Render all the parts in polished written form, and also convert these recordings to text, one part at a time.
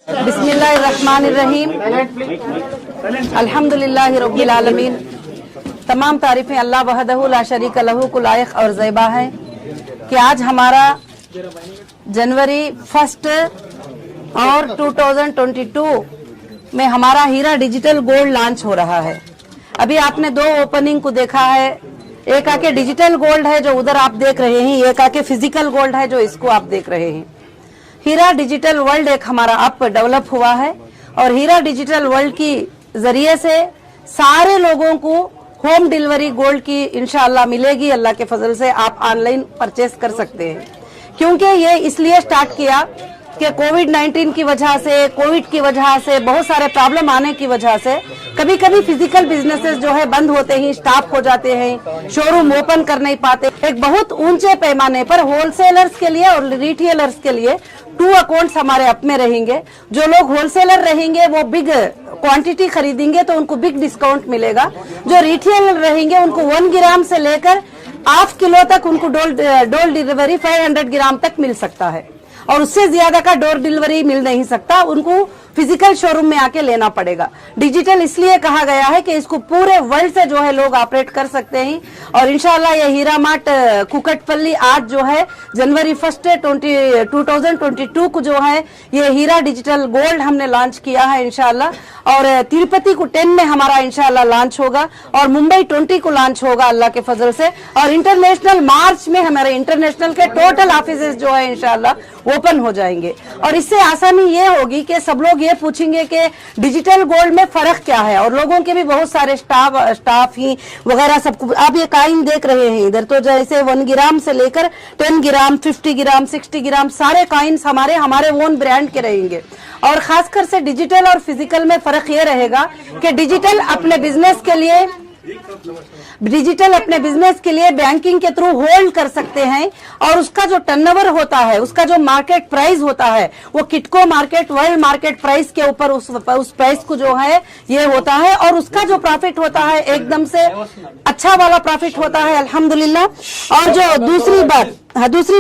बिस्मिल्लाहिर्रहमानिर्रहीम। अल्हम्दुलिल्लाहि रब्बिल आलमीन। तमाम तारीफें अल्लाह वहदहु ला शरीक लहू को लायक और ज़ैबा है कि आज हमारा जनवरी 1 और 2022 में हमारा हीरा डिजिटल गोल्ड लॉन्च हो रहा है। अभी आपने दो ओपनिंग को देखा है, एक आके डिजिटल गोल्ड है जो उधर आप देख रहे हैं, एक आके फिजिकल गोल्ड है जो इसको आप देख रहे हैं। हीरा डिजिटल वर्ल्ड एक हमारा ऐप डेवलप हुआ है और हीरा डिजिटल वर्ल्ड की जरिए से सारे लोगों को होम डिलीवरी गोल्ड की इंशाअल्लाह मिलेगी। अल्लाह के फजल से आप ऑनलाइन परचेस कर सकते हैं, क्योंकि ये इसलिए स्टार्ट किया कि कोविड-19 की वजह से, कोविड की वजह से, बहुत सारे प्रॉब्लम आने की वजह से कभी कभी फिजिकल बिजनेसेस जो है बंद होते ही स्टॉप हो जाते हैं, शोरूम ओपन कर नहीं पाते। एक बहुत ऊंचे पैमाने पर होलसेलर्स के लिए और रिटेलर्स के लिए 2 अकाउंट्स हमारे ऐप में रहेंगे। जो लोग होलसेलर रहेंगे वो बिग क्वांटिटी खरीदेंगे तो उनको बिग डिस्काउंट मिलेगा। जो रिटेलर रहेंगे उनको 1 ग्राम से लेकर ½ किलो तक उनको डोर डिलीवरी 500 ग्राम तक मिल सकता है और उससे ज्यादा का डोर डिलीवरी मिल नहीं सकता, उनको फिजिकल शोरूम में आके लेना पड़ेगा। डिजिटल इसलिए कहा गया है कि इसको पूरे वर्ल्ड से जो है लोग ऑपरेट कर सकते हैं और इंशाल्लाह ये हीरा मार्ट कुकटपल्ली आज जो है जनवरी 1 2022 को जो है ये हीरा डिजिटल गोल्ड हमने लॉन्च किया है इंशाल्लाह। और तिरुपति को 10 में हमारा इंशाल्लाह लॉन्च होगा और मुंबई 20 को लॉन्च होगा अल्लाह के फजल से। और इंटरनेशनल मार्च में हमारे इंटरनेशनल के टोटल ऑफिसेस जो है इंशाल्लाह ओपन हो जाएंगे। और इससे आसानी ये होगी कि सब लोग ये पूछेंगे कि डिजिटल गोल्ड में फर्क क्या है, और लोगों के भी बहुत सारे स्टाफ ही वगैरह सब। आप ये काइन देख रहे हैं इधर, तो जैसे 1 ग्राम से लेकर 10 ग्राम, 50 ग्राम, 60 ग्राम सारे काइन्स हमारे ओन ब्रांड के रहेंगे। और खासकर से डिजिटल और फिजिकल में फर्क ये रहेगा कि डिजिटल अपने बिजनेस के लिए बैंकिंग के थ्रू होल्ड कर सकते हैं और उसका जो टर्नओवर होता है, उसका जो मार्केट प्राइस होता है वो किटको मार्केट, वर्ल्ड मार्केट प्राइस के ऊपर उस प्राइस को जो है ये होता है और उसका जो प्रॉफिट होता है एकदम से अच्छा वाला प्रॉफिट होता है अल्हम्दुलिल्लाह। और जो दूसरी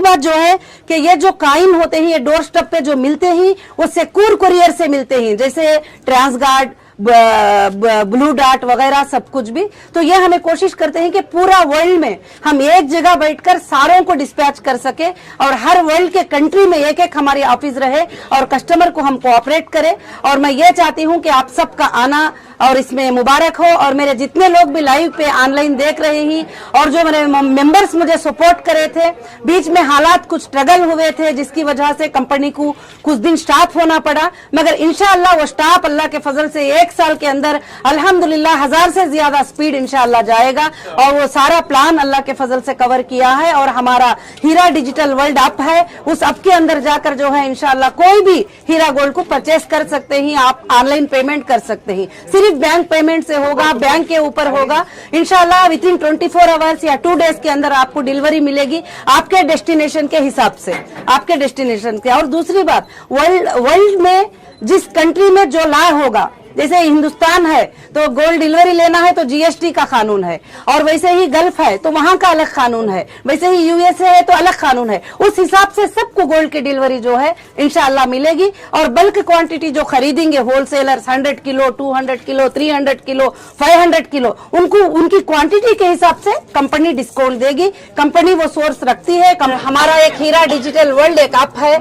बात जो है कि ये जो काइन होते हैं ये डोर स्टेप पे जो मिलते हैं वो सिक्योर कुरियर से मिलते हैं, जैसे ट्रांसगार्ड, ब्लू डार्ट वगैरह सब कुछ भी। तो ये हमें कोशिश करते हैं कि पूरा वर्ल्ड में हम एक जगह बैठकर सारों को डिस्पैच कर सके और हर वर्ल्ड के कंट्री में एक हमारी ऑफिस रहे और कस्टमर को हम कोऑपरेट करें। और मैं ये चाहती हूं कि आप सबका आना और इसमें मुबारक हो। और मेरे जितने लोग भी लाइव पे ऑनलाइन देख रहे हैं और जो मेरे मेंबर्स मुझे सपोर्ट करे थे, बीच में हालात कुछ स्ट्रगल हुए थे जिसकी वजह से कंपनी को कुछ दिन स्टॉप होना पड़ा, मगर इंशाअल्लाह वो स्टॉप अल्लाह के फजल से 1 साल के अंदर अल्हम्दुलिल्लाह 1000 से ज्यादा स्पीड इंशाअल्लाह जाएगा। और वो सारा प्लान अल्लाह के फजल से कवर किया है और हमारा हीरा डिजिटल वर्ल्ड ऐप है, उस ऐप के अंदर जाकर जो है इंशाअल्लाह कोई भी हीरा गोल्ड को परचेस कर सकते हैं, आप ऑनलाइन पेमेंट कर सकते हैं। सिर्फ बैंक पेमेंट से होगा, बैंक के ऊपर होगा इंशाअल्लाह। विथिन 24 आवर्स या 2 डेज के अंदर आपको डिलीवरी मिलेगी आपके डेस्टिनेशन के हिसाब से, आपके डेस्टिनेशन के। और दूसरी बात, वर्ल्ड में जिस कंट्री में जो लॉ होगा, जैसे हिंदुस्तान है तो गोल्ड डिलीवरी लेना है तो जीएसटी का कानून है, और वैसे ही गल्फ है तो वहां का अलग कानून है, वैसे ही यूएसए है तो अलग कानून है। उस हिसाब से सबको गोल्ड की डिलीवरी जो है इंशाअल्लाह मिलेगी। और बल्क क्वांटिटी जो खरीदेंगे wholesalers 100 kilo, 200 kilo, 300 kilo, 500 kilo, उनको उनकी क्वांटिटी के हिसाब से कंपनी डिस्काउंट देगी। कंपनी वो सोर्स रखती है। हमारा एक हीरा डिजिटल वर्ल्ड एक ऐप है,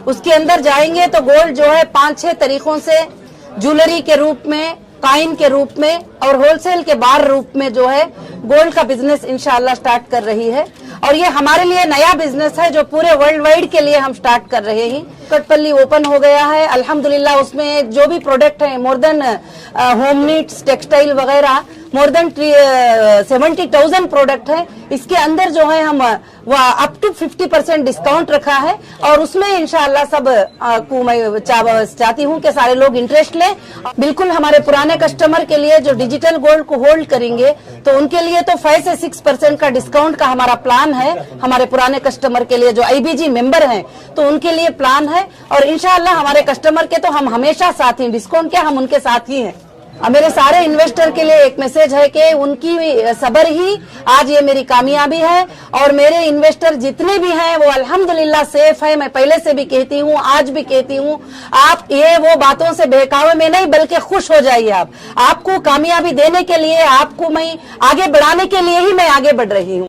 उसके अंदर जाएंगे तो गोल्ड जो है 5-6 तरीकों से ज्वेलरी के रूप में, काइन के रूप में और होलसेल के बार रूप में जो है गोल्ड का बिजनेस इंशाअल्लाह स्टार्ट कर रही है। और ये हमारे लिए नया बिजनेस है जो पूरे वर्ल्ड वाइड के लिए हम स्टार्ट कर रहे हैं। कुकटपल्ली ओपन हो गया है अल्हम्दुलिल्लाह। उसमें जो भी प्रोडक्ट है more than home needs, textile वगैरह मोर देन 70,000 प्रोडक्ट है। इसके अंदर जो है हम अप टू 50% डिस्काउंट रखा है और उसमें इंशाअल्लाह सब को मैं चाहती हूँ कि सारे लोग इंटरेस्ट लें। बिल्कुल हमारे पुराने कस्टमर के लिए जो डिजिटल गोल्ड को होल्ड करेंगे तो उनके लिए तो 5 से 6% का डिस्काउंट का हमारा प्लान है। हमारे पुराने कस्टमर के लिए जो आईबीजी मेंबर हैं तो उनके लिए प्लान है। और इंशाअल्लाह हमारे कस्टमर के तो हम हमेशा साथ ही, डिस्काउंट क्या हम उनके साथ ही हैं। मेरे सारे इन्वेस्टर के लिए एक मैसेज है कि उनकी सब्र ही आज ये मेरी कामयाबी है। और मेरे इन्वेस्टर जितने भी हैं वो अल्हम्दुलिल्लाह सेफ है। मैं पहले से भी कहती हूँ, आज भी कहती हूँ, आप ये वो बातों से बहकावे में नहीं बल्कि खुश हो जाइए। आपको कामयाबी देने के लिए, आपको मैं आगे बढ़ाने के लिए ही मैं आगे बढ़ रही हूँ।